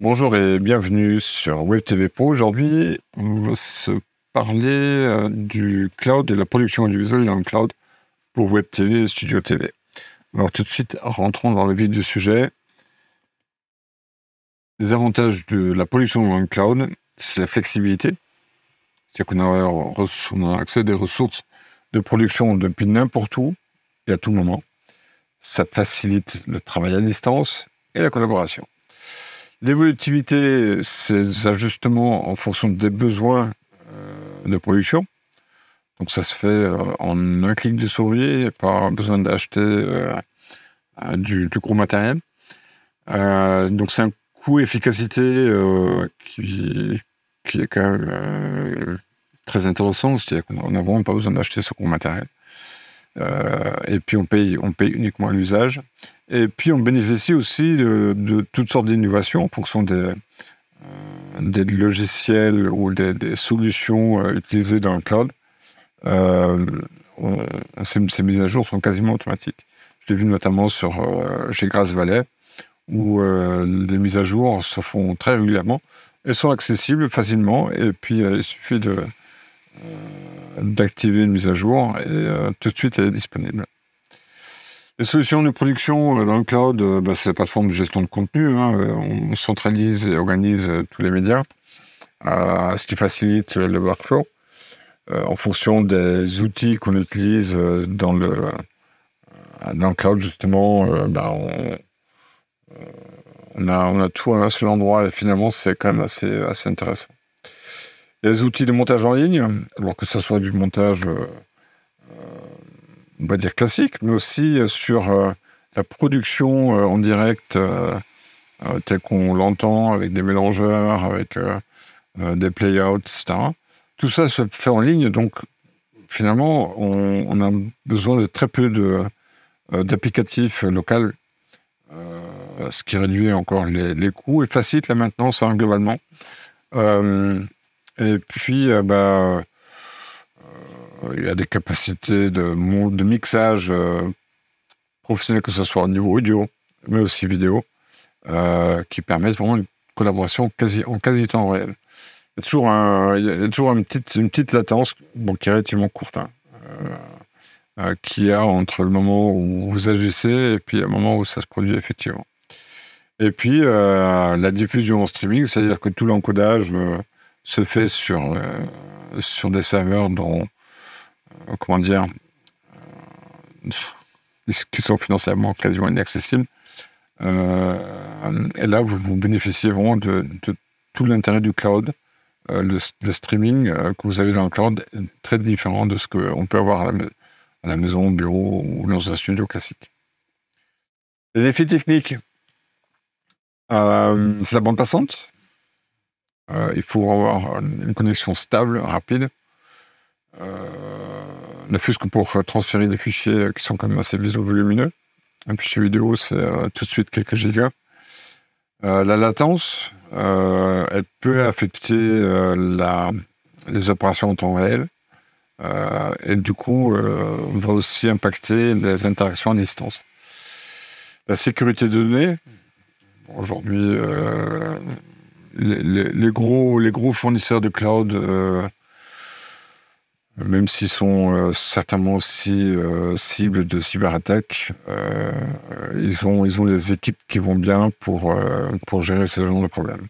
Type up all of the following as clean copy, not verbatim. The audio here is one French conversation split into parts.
Bonjour et bienvenue sur Web TV Pro. Aujourd'hui, on va se parler du cloud et la production audiovisuelle dans le cloud pour Web TV et Studio TV. Alors tout de suite, rentrons dans le vif du sujet. Les avantages de la production dans le cloud, c'est la flexibilité. C'est-à-dire qu'on a accès à des ressources de production depuis n'importe où et à tout moment. Ça facilite le travail à distance et la collaboration. L'évolutivité, c'est des ajustements en fonction des besoins de production. Donc ça se fait en un clic de souris, pas besoin d'acheter du gros matériel. Donc c'est un coût-efficacité qui est quand même très intéressant, c'est-à-dire qu'on n'a vraiment pas besoin d'acheter ce gros matériel. Et puis on paye uniquement à l'usage. Et puis on bénéficie aussi de toutes sortes d'innovations en fonction des logiciels ou des solutions utilisées dans le cloud. Ces mises à jour sont quasiment automatiques. Je l'ai vu notamment chez Grass Valley, où les mises à jour se font très régulièrement. Elles sont accessibles facilement, et puis il suffit d'activer une mise à jour, et tout de suite elle est disponible. Les solutions de production dans le cloud, c'est la plateforme de gestion de contenu. On centralise et organise tous les médias, ce qui facilite le workflow. En fonction des outils qu'on utilise dans le cloud, justement, on a tout à un seul endroit, et finalement, c'est quand même assez intéressant. Les outils de montage en ligne, alors que ce soit du montage on va dire classique, mais aussi sur la production en direct, tel qu'on l'entend, avec des mélangeurs, avec des playouts, etc. Tout ça se fait en ligne, donc finalement, on a besoin de très peu d'applicatifs locaux, ce qui réduit encore les coûts et facilite la maintenance globalement. Et puis, il y a des capacités de mixage professionnel, que ce soit au niveau audio, mais aussi vidéo, qui permettent vraiment une collaboration en quasi temps réel. Il y a toujours une petite latence, qui est relativement courte, qu'il y a entre le moment où vous agissez et puis le moment où ça se produit effectivement. Et puis, la diffusion en streaming, c'est-à-dire que tout l'encodage se fait sur des serveurs dont qui sont financièrement quasiment inaccessibles. Et là, vous bénéficiez vraiment de tout l'intérêt du cloud. Le streaming que vous avez dans le cloud est très différent de ce qu'on peut avoir à la maison, au bureau ou dans un studio classique. Les défis techniques, c'est la bande passante. Il faut avoir une connexion stable, rapide. Ne fût-ce que pour transférer des fichiers qui sont quand même assez volumineux. Un fichier vidéo, c'est tout de suite quelques gigas. La latence, elle peut affecter les opérations en temps réel. Et du coup, va aussi impacter les interactions à distance. La sécurité de données, aujourd'hui, les gros fournisseurs de cloud, même s'ils sont certainement aussi cibles de cyberattaques, ils ont des équipes qui vont bien pour gérer ce genre de problèmes.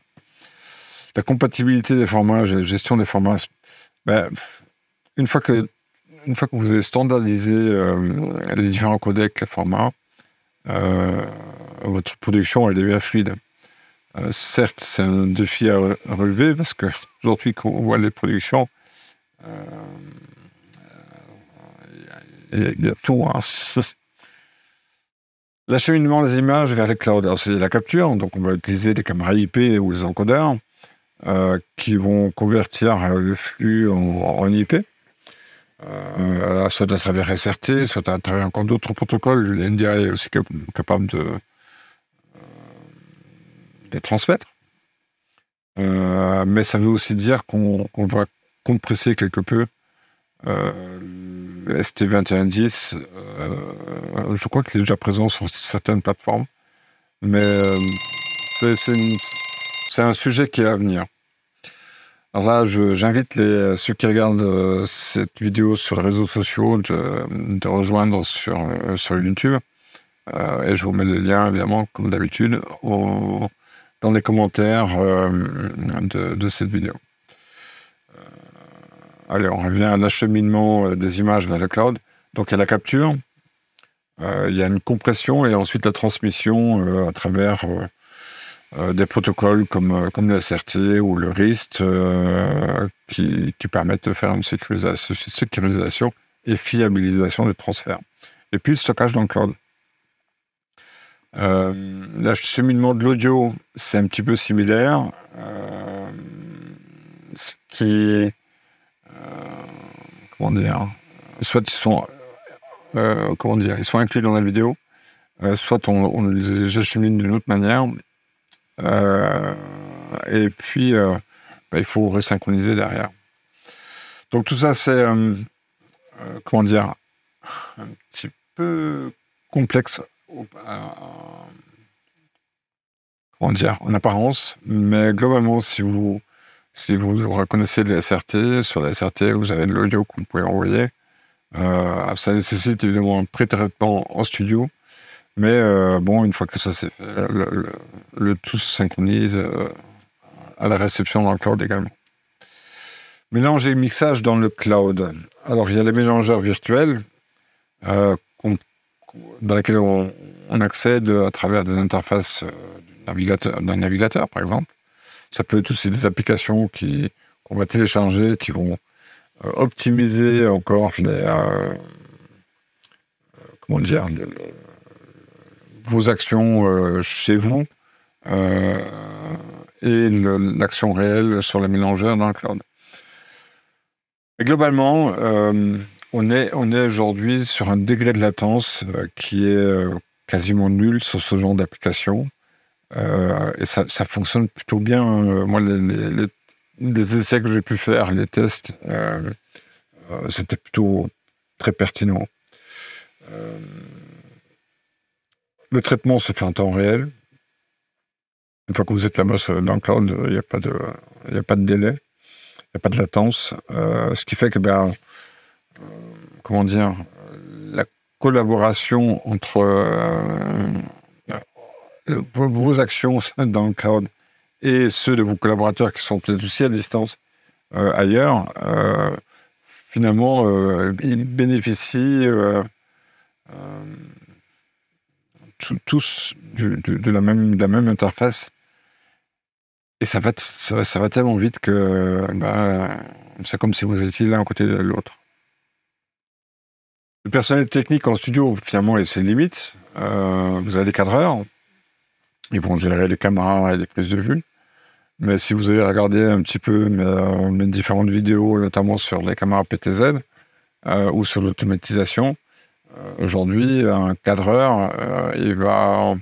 La compatibilité des formats, gestion des formats, une fois que vous avez standardisé les différents codecs, les formats, votre production, elle devient fluide. Certes, c'est un défi à relever, parce qu'aujourd'hui, quand on voit les productions, il y a tout. L'acheminement des images vers les clouds, alors c'est la capture, donc on va utiliser des caméras IP ou des encodeurs qui vont convertir le flux en IP, soit à travers SRT, soit à travers encore d'autres protocoles. L'NDI est aussi capable de les transmettre. Mais ça veut aussi dire qu'on va compresser quelque peu le ST2110, je crois qu'il est déjà présent sur certaines plateformes, mais c'est un sujet qui est à venir. Alors là, j'invite ceux qui regardent cette vidéo sur les réseaux sociaux de rejoindre sur YouTube. Et je vous mets le lien, évidemment, comme d'habitude, dans les commentaires de cette vidéo. Allez, on revient à l'acheminement des images vers le cloud. Donc, il y a la capture, il y a une compression et ensuite la transmission à travers des protocoles comme le SRT ou le RIST qui permettent de faire une sécurisation et fiabilisation des transferts. Et puis, le stockage dans le cloud. L'acheminement de l'audio, c'est un petit peu similaire. Ce qui est, comment dire, soit ils sont, ils sont inclus dans la vidéo, soit on les achemine d'une autre manière. Et puis, il faut resynchroniser derrière. Donc tout ça, c'est, comment dire, un petit peu complexe comment dire, en apparence, mais globalement, si vous reconnaissez les SRT, sur les SRT, vous avez de l'audio que vous pouvez envoyer. Ça nécessite évidemment un pré-traitement en studio, mais bon, une fois que ça c'est fait, le tout se synchronise à la réception dans le cloud également. Mélange et mixage dans le cloud. Alors, il y a les mélangeurs virtuels dans lesquels on accède à travers des interfaces d'un navigateur, par exemple. Ça peut être aussi des applications qu'on va télécharger, qui vont optimiser encore comment dire, vos actions chez vous et l'action réelle sur les mélangeurs dans le cloud. Et globalement, on est aujourd'hui sur un degré de latence qui est quasiment nul sur ce genre d'application. Et ça fonctionne plutôt bien. Moi, les essais que j'ai pu faire, les tests, c'était plutôt très pertinent. Le traitement se fait en temps réel. Une fois que vous êtes là-bas dans le cloud, il n'y a pas de délai, il n'y a pas de latence. Ce qui fait que, comment dire, la collaboration entre vos actions dans le cloud et ceux de vos collaborateurs qui sont peut-être aussi à distance ailleurs, finalement, ils bénéficient tous de la même interface. Et ça va tellement vite que c'est comme si vous étiez l'un à côté de l'autre. Le personnel technique en studio, finalement, a ses limites. Vous avez des cadreurs. Ils vont gérer les caméras et les prises de vue. Mais si vous avez regardé un petit peu mes différentes vidéos, notamment sur les caméras PTZ ou sur l'automatisation, aujourd'hui, un cadreur, il va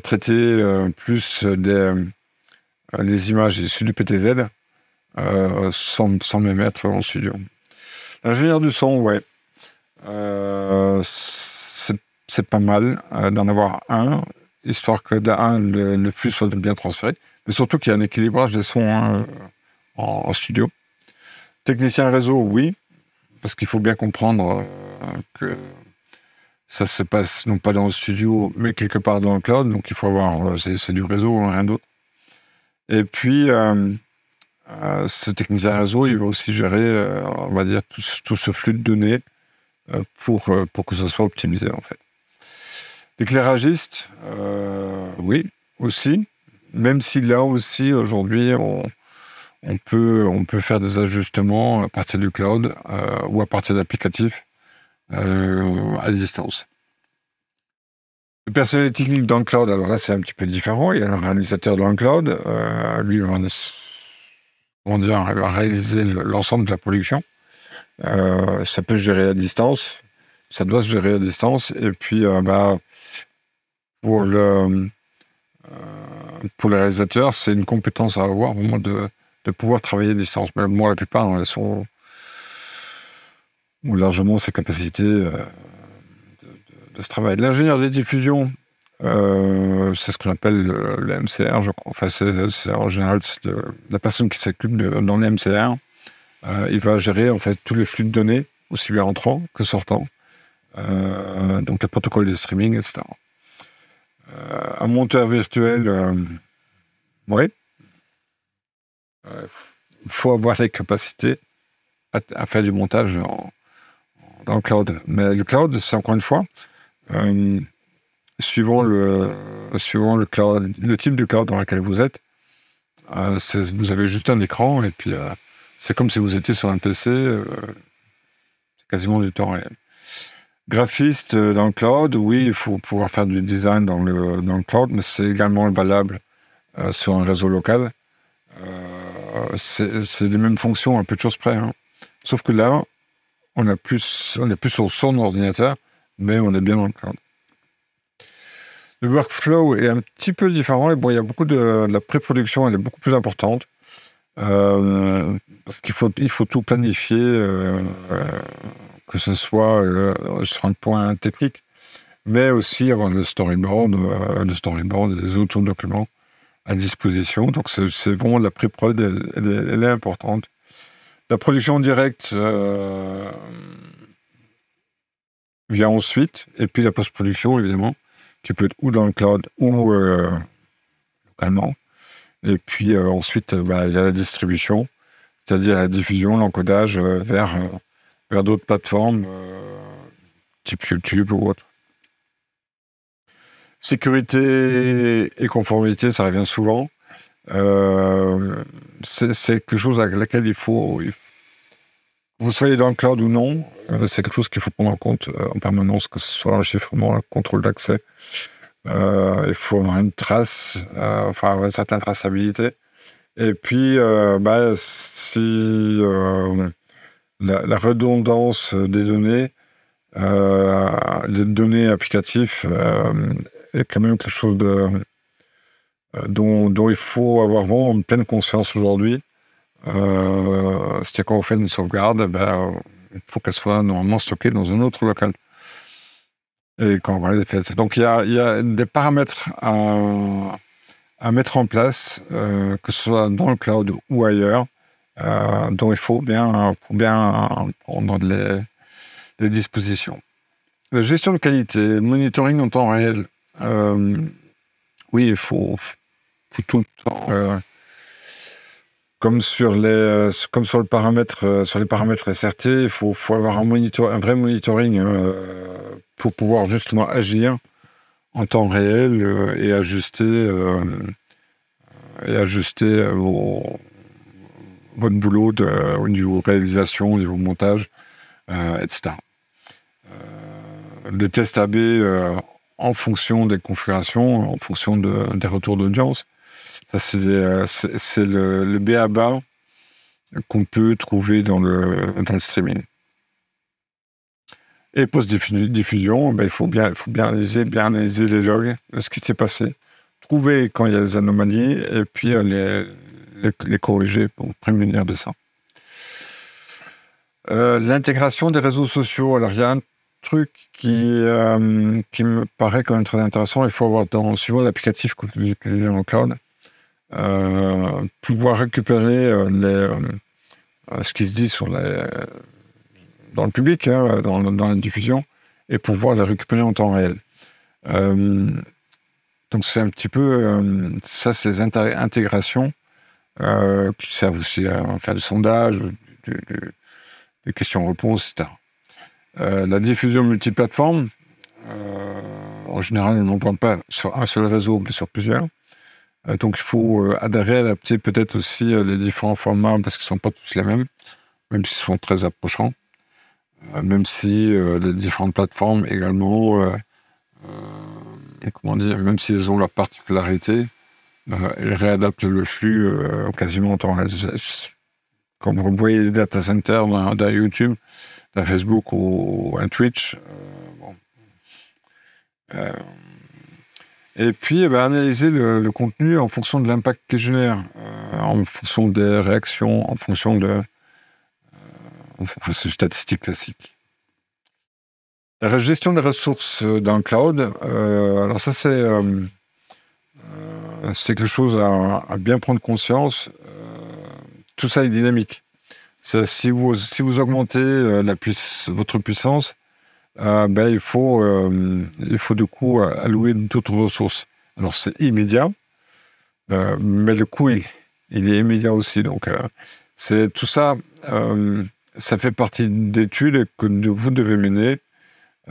traiter plus les images issues du PTZ sans me mettre en studio. L'ingénieur du son, ouais. C'est pas mal d'en avoir un, histoire que le flux soit bien transféré, mais surtout qu'il y a un équilibrage des sons en studio. Technicien réseau, oui, parce qu'il faut bien comprendre que ça se passe non pas dans le studio, mais quelque part dans le cloud, donc il faut avoir, c'est du réseau, rien d'autre. Et puis, ce technicien réseau, il va aussi gérer, on va dire, tout ce flux de données pour que ça soit optimisé, en fait. L'éclairagiste, oui, aussi, même si là aussi, aujourd'hui, on peut faire des ajustements à partir du cloud ou à partir d'applicatifs à distance. Le personnel technique dans le cloud, alors là, c'est un petit peu différent. Il y a un réalisateur dans le cloud. Lui, il va réaliser l'ensemble de la production. Ça peut se gérer à distance. Ça doit se gérer à distance. Et puis, pour le réalisateur, c'est une compétence à avoir, vraiment de pouvoir travailler à distance. Mais moi, la plupart, elles sont largement ses capacités de ce travail. L'ingénieur des diffusions, C'est ce qu'on appelle le MCR, je crois. Enfin, en général, c'est la personne qui s'occupe dans le MCR. Il va gérer en fait tous les flux de données, aussi bien entrants que sortants. Donc les protocoles de streaming, etc. Un monteur virtuel, oui. Il faut avoir les capacités à faire du montage dans le cloud. Mais le cloud, c'est encore une fois, suivant le cloud, le type de cloud dans lequel vous êtes, vous avez juste un écran et puis c'est comme si vous étiez sur un PC, c'est quasiment du temps réel. Graphiste dans le cloud, oui, il faut pouvoir faire du design dans le cloud, mais c'est également valable sur un réseau local. C'est les mêmes fonctions, un peu de choses près. Hein. Sauf que là, on est plus sur son ordinateur, mais on est bien dans le cloud. Le workflow est un petit peu différent. Et bon, il y a beaucoup de la pré-production, elle est beaucoup plus importante. Parce qu'il faut tout planifier, que ce soit sur un point technique, mais aussi avoir le storyboard et les autres documents à disposition. Donc, c'est vraiment la pré-prod, elle est importante. La production directe vient ensuite, et puis la post-production, évidemment, qui peut être ou dans le cloud ou localement. Et puis ensuite, il y a la distribution, c'est-à-dire la diffusion, l'encodage vers d'autres plateformes, type YouTube ou autre. Sécurité et conformité, ça revient souvent. C'est quelque chose à laquelle il faut que vous soyez dans le cloud ou non, c'est quelque chose qu'il faut prendre en compte en permanence, que ce soit le chiffrement, le contrôle d'accès. Il faut avoir une trace, enfin une certaine traçabilité. Et puis, si la redondance des données applicatives est quand même quelque chose dont il faut avoir vraiment une pleine conscience aujourd'hui. C'est-à-dire quand on fait une sauvegarde, il faut qu'elle soit normalement stockée dans un autre local. Et quand on les fait. Donc il y a des paramètres à mettre en place, que ce soit dans le cloud ou ailleurs, dont il faut bien prendre les dispositions. La gestion de qualité, le monitoring en temps réel. Oui, il faut tout le temps. Comme sur le paramètre, sur les paramètres SRT, il faut avoir un vrai monitoring pour pouvoir justement agir en temps réel et ajuster votre boulot au niveau réalisation, au niveau montage, etc. Le test AB en fonction des configurations, en fonction des retours d'audience. Ça, c'est le b.a.-ba qu'on peut trouver dans le streaming. Et post-diffusion, il faut bien analyser les logs de ce qui s'est passé, trouver quand il y a des anomalies, et puis les corriger pour prémunir de ça. L'intégration des réseaux sociaux. Alors, il y a un truc qui me paraît quand même très intéressant. Il faut avoir, suivant l'applicatif que vous utilisez dans le cloud, pouvoir récupérer ce qui se dit dans le public, hein, dans la diffusion, et pouvoir les récupérer en temps réel. Donc c'est un petit peu ça, ces intégrations qui servent aussi à faire des sondages, des questions-réponses, etc. La diffusion multiplateforme, en général, on n'en voit pas sur un seul réseau, mais sur plusieurs. Donc il faut adapter peut-être aussi les différents formats, parce qu'ils ne sont pas tous les mêmes s'ils sont très approchants. Même si les différentes plateformes également, même si elles ont leur particularité, elles réadaptent le flux quasiment en temps réel. Quand vous voyez les data centers d'un YouTube, d'un Facebook ou un Twitch, et puis analyser le contenu en fonction de l'impact qu'il génère, en fonction des réactions, en fonction de... c'est une statistique classique. La gestion des ressources dans le cloud, alors ça c'est quelque chose à bien prendre conscience. Tout ça est dynamique. Si vous augmentez votre puissance, ben, il faut du coup allouer d'autres ressources. Alors c'est immédiat, mais le coût il est immédiat aussi. Donc c'est tout ça, ça fait partie d'études que vous devez mener.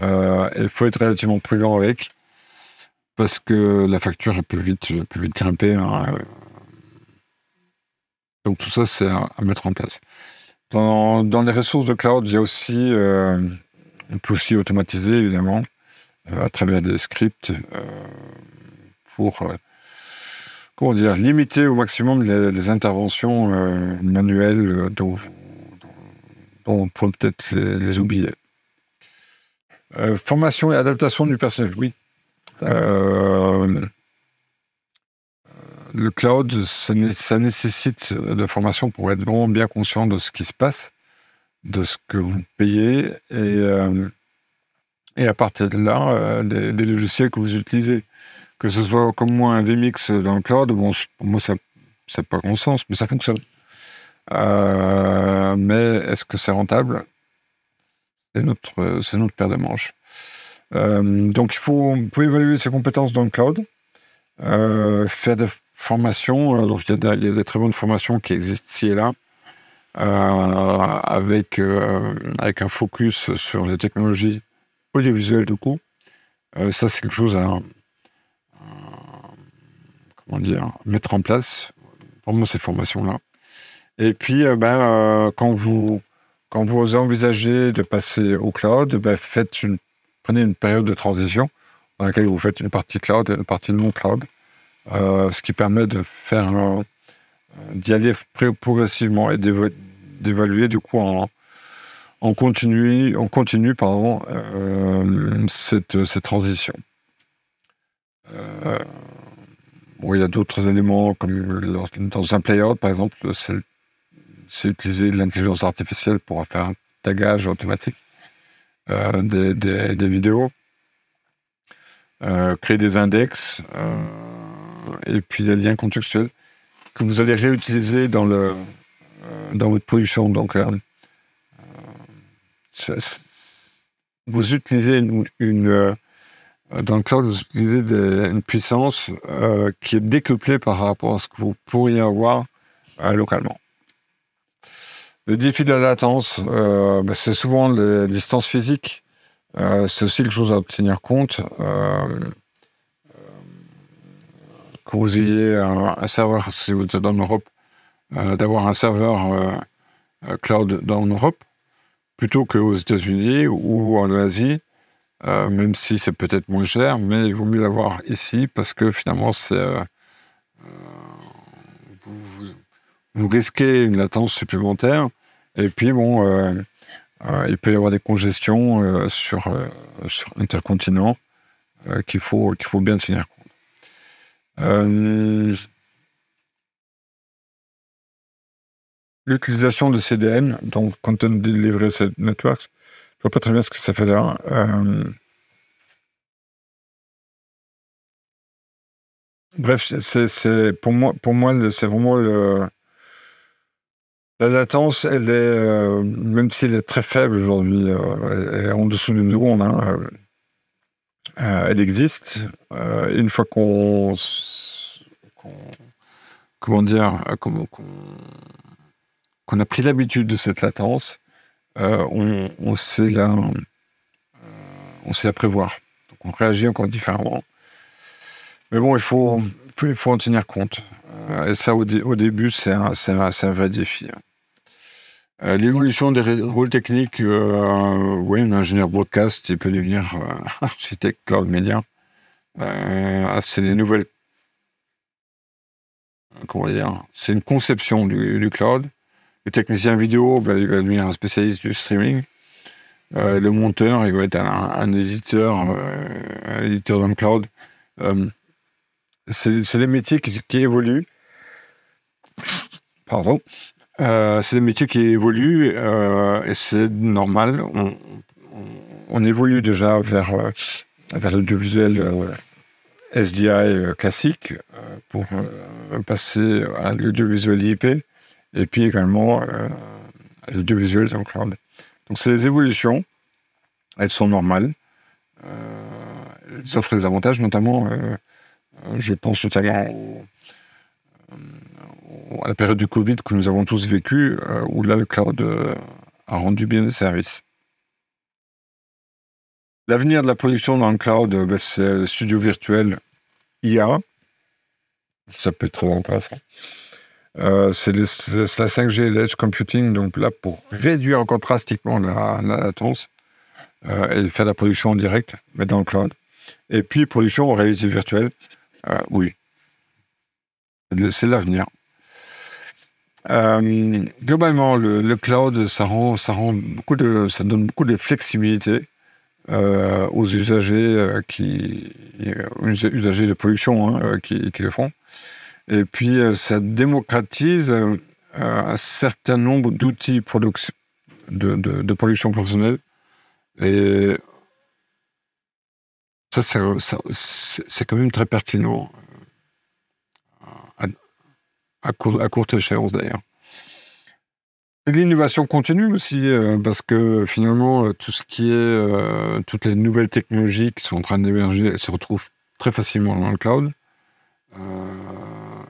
Il faut être relativement prudent avec, parce que la facture elle peut vite grimper, hein. Donc tout ça c'est à mettre en place. Dans les ressources de cloud, il y a aussi, on peut aussi automatiser évidemment à travers des scripts pour comment dire, limiter au maximum les interventions manuelles dont on peut peut-être les oublier. Formation et adaptation du personnel, oui. Le cloud, ça nécessite de formation pour être vraiment bien conscient de ce qui se passe, de ce que vous payez, et à partir de là, des logiciels que vous utilisez. Que ce soit comme moi un vMix dans le cloud, bon, pour moi ça n'a pas grand sens, mais ça fonctionne. Mais est-ce que c'est rentable? C'est notre paire de manches. Donc vous pouvez évaluer ses compétences dans le cloud, faire des formations. Donc il y a des très bonnes formations qui existent ici et là, avec un focus sur les technologies audiovisuelles du coup. Ça c'est quelque chose à mettre en place, vraiment ces formations-là. Et puis, quand vous envisagez de passer au cloud, prenez une période de transition dans laquelle vous faites une partie cloud et une partie non cloud, ce qui permet de d'y aller progressivement et d'évaluer du coup en continu cette transition. Bon, il y a d'autres éléments, comme dans un playout, par exemple, c'est utiliser l'intelligence artificielle pour faire un tagage automatique des vidéos, créer des index, et puis des liens contextuels que vous allez réutiliser dans votre production. Donc, vous utilisez dans le cloud, vous utilisez une puissance qui est décuplée par rapport à ce que vous pourriez avoir localement. Le défi de la latence, c'est souvent les distances physiques. C'est aussi quelque chose à tenir compte. Que vous ayez un serveur, si vous êtes en Europe, d'avoir un serveur cloud en Europe, plutôt qu'aux États-Unis ou en Asie. Même si c'est peut-être moins cher, mais il vaut mieux l'avoir ici parce que finalement, vous risquez une latence supplémentaire. Et puis, bon, il peut y avoir des congestions sur intercontinent qu'il faut bien tenir compte. L'utilisation de CDN, donc Content Delivery Networks, je vois pas très bien ce que ça fait là. Bref, pour moi, c'est vraiment la latence, elle est, même si elle est très faible aujourd'hui, elle est en dessous d'une seconde, hein, elle existe. Une fois qu'on a pris l'habitude de cette latence, on sait la prévoir. Donc on réagit encore différemment. Mais bon, il faut en tenir compte. Et ça, au début, c'est un vrai défi. L'évolution des rôles techniques, oui, un ingénieur broadcast, il peut devenir architecte cloud media. C'est des nouvelles. Comment dire? C'est une conception du cloud. Le technicien vidéo, il va devenir un spécialiste du streaming. Le monteur, il va être un éditeur dans le cloud. C'est des métiers qui évoluent. Pardon. C'est des métiers qui évoluent et c'est normal. on évolue déjà vers l'audiovisuel SDI classique pour passer à l'audiovisuel IP et puis également à l'audiovisuel dans le cloud. Donc ces évolutions, elles sont normales. Elles offrent des avantages, notamment, je pense notamment à la période du Covid que nous avons tous vécu, où là le cloud a rendu bien des services. L'avenir de la production dans le cloud, c'est le studio virtuel IA. Ça peut être très intéressant. C'est la 5G et l'edge computing, donc là, pour réduire encore drastiquement la latence et faire la production en direct, mais dans le cloud. Et puis, production en réalité virtuelle, oui. C'est l'avenir. Globalement, le cloud, ça donne beaucoup de flexibilité aux usagers usagers de production qui le font. Et puis, ça démocratise un certain nombre d'outils de production professionnelle. Et ça, c'est quand même très pertinent à courte échéance, d'ailleurs. C'est de l'innovation continue aussi, parce que finalement, toutes les nouvelles technologies qui sont en train d'émerger, elles se retrouvent très facilement dans le cloud.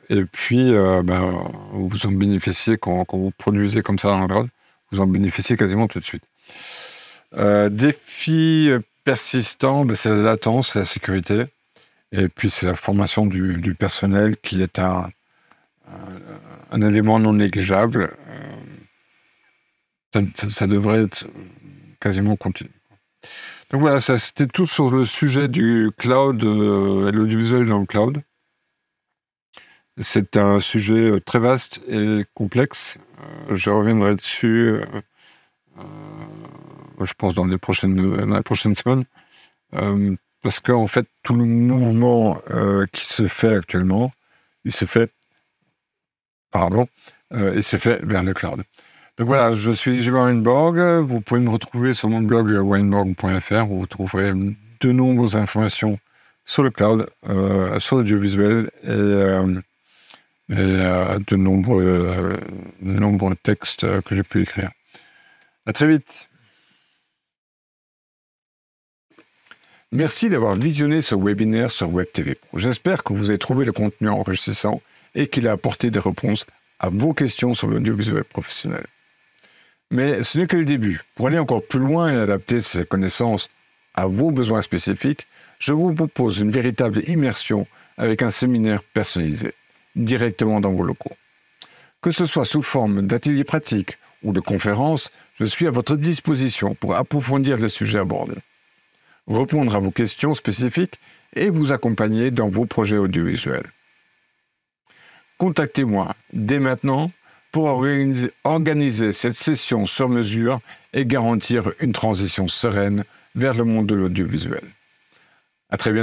Et puis, vous en bénéficiez quand vous produisez comme ça dans le cloud, vous en bénéficiez quasiment tout de suite. Défi persistant, c'est la latence, c'est la sécurité, et puis c'est la formation du personnel qui est un élément non négligeable. Ça devrait être quasiment continu. Donc voilà, c'était tout sur le sujet du cloud et l'audiovisuel dans le cloud. C'est un sujet très vaste et complexe. Je reviendrai dessus, je pense, dans les prochaines semaines. Parce qu'en fait, tout le mouvement qui se fait actuellement, il se fait vers le cloud. Donc voilà, je suis Gilbert Weinborg. Vous pouvez me retrouver sur mon blog weinborg.fr où vous trouverez de nombreuses informations sur le cloud, sur l'audiovisuel et de nombreux textes que j'ai pu écrire. À très vite. Merci d'avoir visionné ce webinaire sur Web TV Pro. J'espère que vous avez trouvé le contenu enrichissant et qu'il a apporté des réponses à vos questions sur l'audiovisuel professionnel. Mais ce n'est que le début. Pour aller encore plus loin et adapter ces connaissances à vos besoins spécifiques, je vous propose une véritable immersion avec un séminaire personnalisé, directement dans vos locaux. Que ce soit sous forme d'ateliers pratiques ou de conférences, je suis à votre disposition pour approfondir les sujets abordés, répondre à vos questions spécifiques et vous accompagner dans vos projets audiovisuels. Contactez-moi dès maintenant pour organiser cette session sur mesure et garantir une transition sereine vers le monde de l'audiovisuel. À très bientôt.